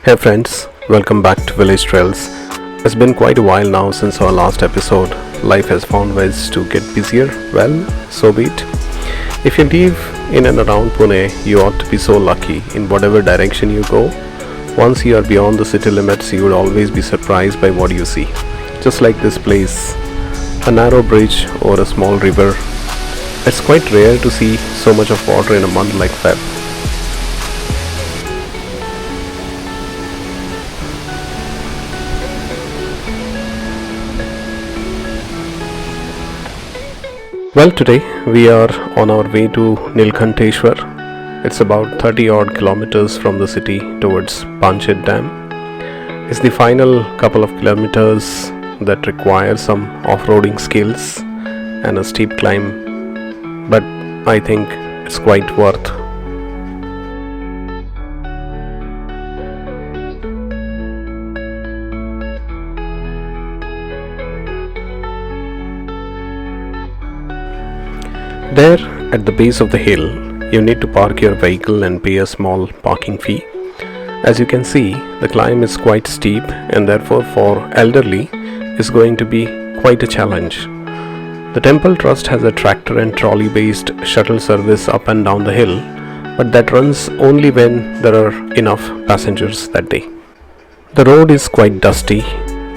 Hey friends, welcome back to Village Trails. It's been quite a while now since our last episode. Life has found ways to get busier. Well, so be it. If you live in and around Pune, you ought to be so lucky in whatever direction you go. Once you are beyond the city limits, you would always be surprised by what you see. Just like this place, a narrow bridge over a small river. It's quite rare to see so much of water in a month like Feb. Well, today we are on our way to Nilkanteshwar. It's about 30 odd kilometers from the city towards Panchet Dam. It's the final couple of kilometers that require some off-roading skills and a steep climb, but I think it's quite worth. There, at the base of the hill, you need to park your vehicle and pay a small parking fee. As you can see, the climb is quite steep and therefore for elderly is going to be quite a challenge. The temple trust has a tractor and trolley based shuttle service up and down the hill, but that runs only when there are enough passengers that day. The road is quite dusty,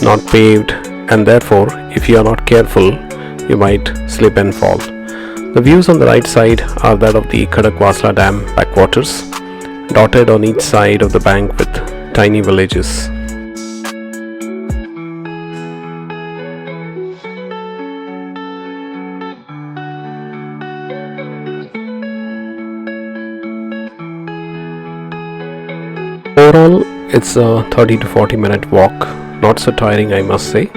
not paved, and therefore if you are not careful, you might slip and fall. The views on the right side are that of the Khadakwasla Dam backwaters, dotted on each side of the bank with tiny villages. Overall, it's a 30 to 40 minute walk, not so tiring I must say.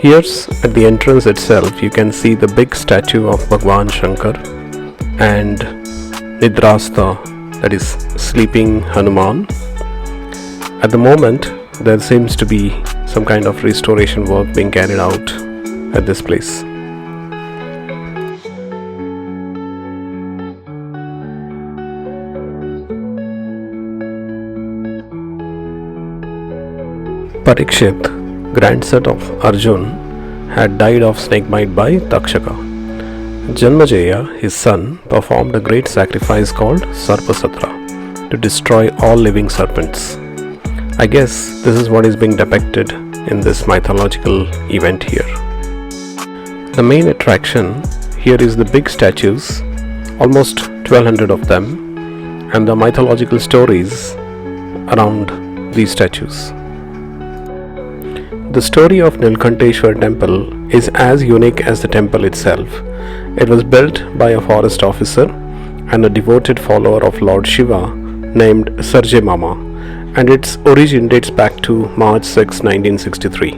Here's at the entrance itself, you can see the big statue of Bhagwan Shankar and Nidrasta, that is sleeping Hanuman. At the moment, there seems to be some kind of restoration work being carried out at this place. Parikshit, grandson of Arjun, had died of snake bite by Takshaka. Janmajaya, his son, performed a great sacrifice called Sarpasatra to destroy all living serpents. I guess this is what is being depicted in this mythological event here. The main attraction here is the big statues, almost 1200 of them, and the mythological stories around these statues. The story of Nilkanteshwar temple is as unique as the temple itself. It was built by a forest officer and a devoted follower of Lord Shiva named Sarje Mama, and its origin dates back to March 6, 1963.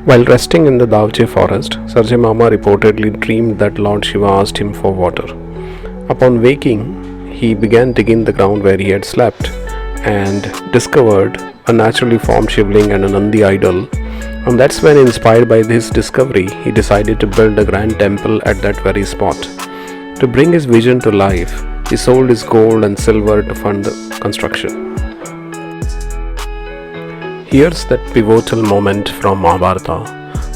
While resting in the Davche forest, Sarje Mama reportedly dreamed that Lord Shiva asked him for water. Upon waking, he began digging the ground where he had slept and discovered a naturally formed shivling and a Nandi idol, and that's when, inspired by this discovery, he decided to build a grand temple at that very spot. To bring his vision to life, he sold his gold and silver to fund the construction. Here's that pivotal moment from Mahabharata,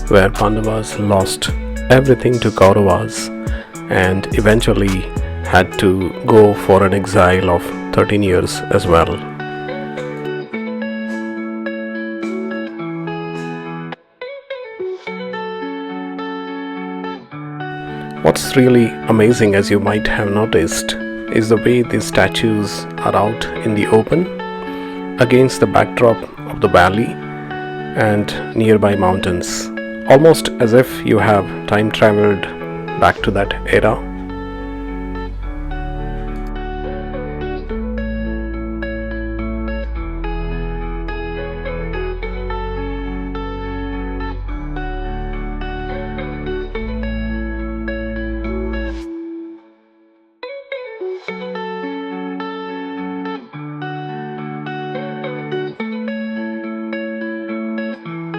where Pandavas lost everything to Kauravas and eventually had to go for an exile of 13 years as well. What's really amazing, as you might have noticed, is the way these statues are out in the open against the backdrop of the valley and nearby mountains, almost as if you have time traveled back to that era.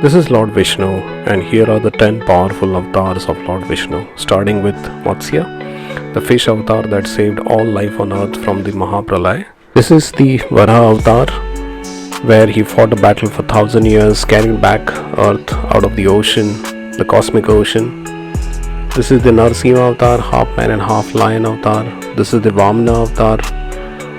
This is Lord Vishnu, and here are the 10 powerful avatars of Lord Vishnu, starting with Matsya, the fish avatar that saved all life on earth from the Mahapralay. This is the Varaha avatar, where he fought a battle for 1,000 years, carrying back earth out of the ocean, the cosmic ocean. This is the Narasimha avatar, half man and half lion avatar. This is the Vamana avatar,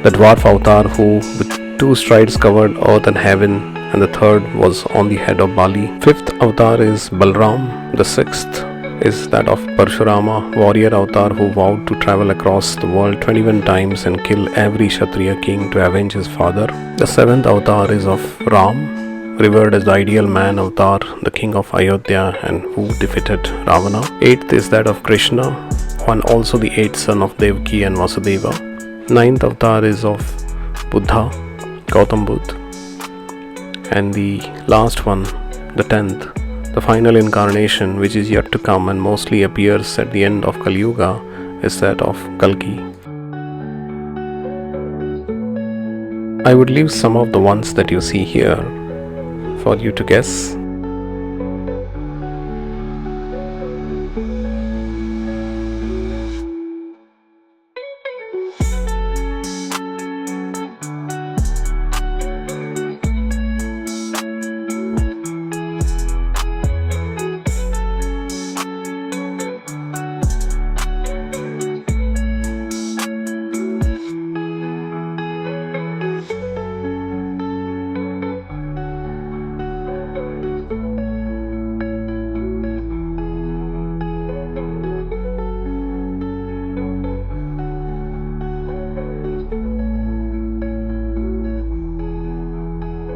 the dwarf avatar who with 2 strides covered earth and heaven, and the third was on the head of Bali. Fifth avatar is Balram. The sixth is that of Parshurama, warrior avatar who vowed to travel across the world 21 times and kill every Kshatriya king to avenge his father. The seventh avatar is of Ram, revered as the ideal man avatar, the king of Ayodhya and who defeated Ravana. Eighth is that of Krishna, one also the eighth son of Devaki and Vasudeva. Ninth avatar is of Buddha, Gautam Buddha. And the last one, the 10th, the final incarnation which is yet to come and mostly appears at the end of Kali Yuga, is that of Kalki. I would leave some of the ones that you see here for you to guess.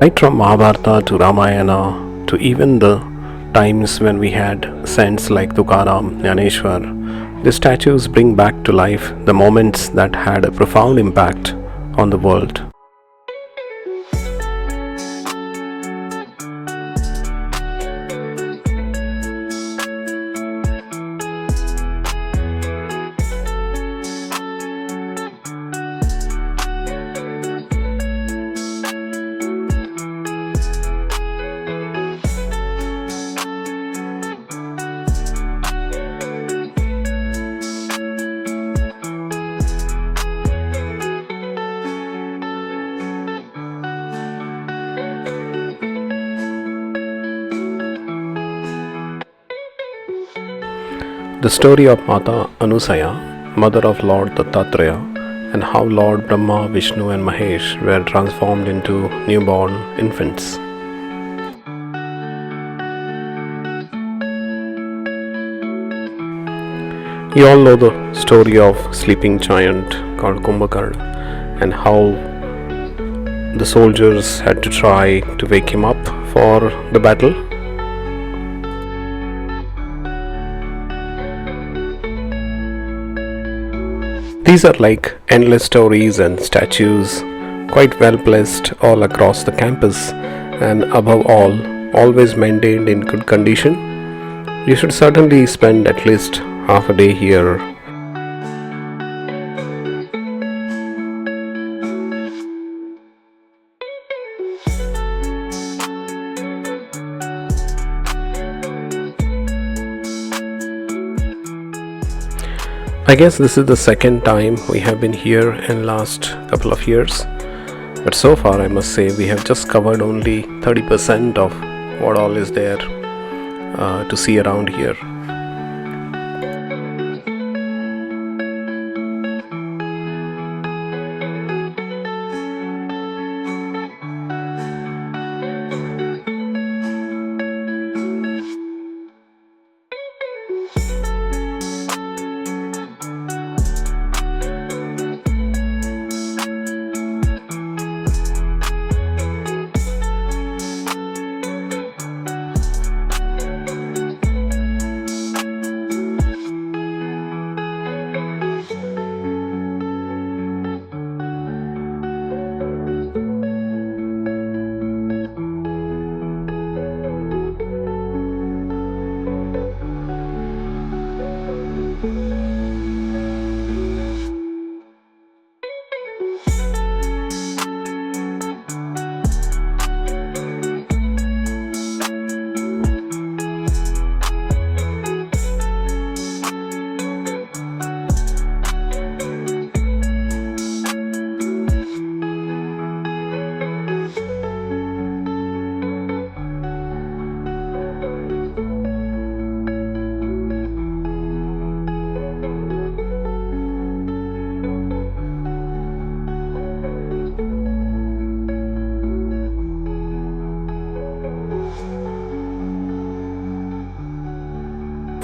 Right from Mahabharata to Ramayana to even the times when we had saints like Tukaram, Jnaneshwar, the statues bring back to life the moments that had a profound impact on the world. The story of Mata Anusaya, mother of Lord Dattatreya, and how Lord Brahma, Vishnu and Mahesh were transformed into newborn infants. You all know the story of sleeping giant called Kumbhakarna and how the soldiers had to try to wake him up for the battle. These are like endless stories and statues, quite well placed all across the campus, and above all, always maintained in good condition. You should certainly spend at least half a day here. I guess this is the second time we have been here in last couple of years, but so far I must say we have just covered only 30% of what all is there to see around here.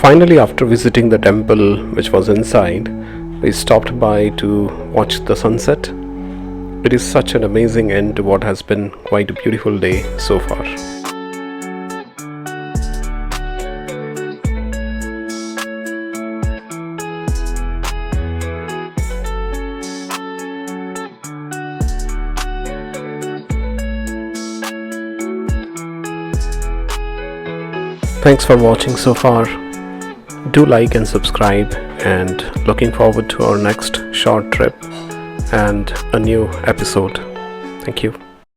Finally, after visiting the temple which was inside, we stopped by to watch the sunset. It is such an amazing end to what has been quite a beautiful day so far. Thanks for watching so far. Do like and subscribe, and looking forward to our next short trip and a new episode. Thank you.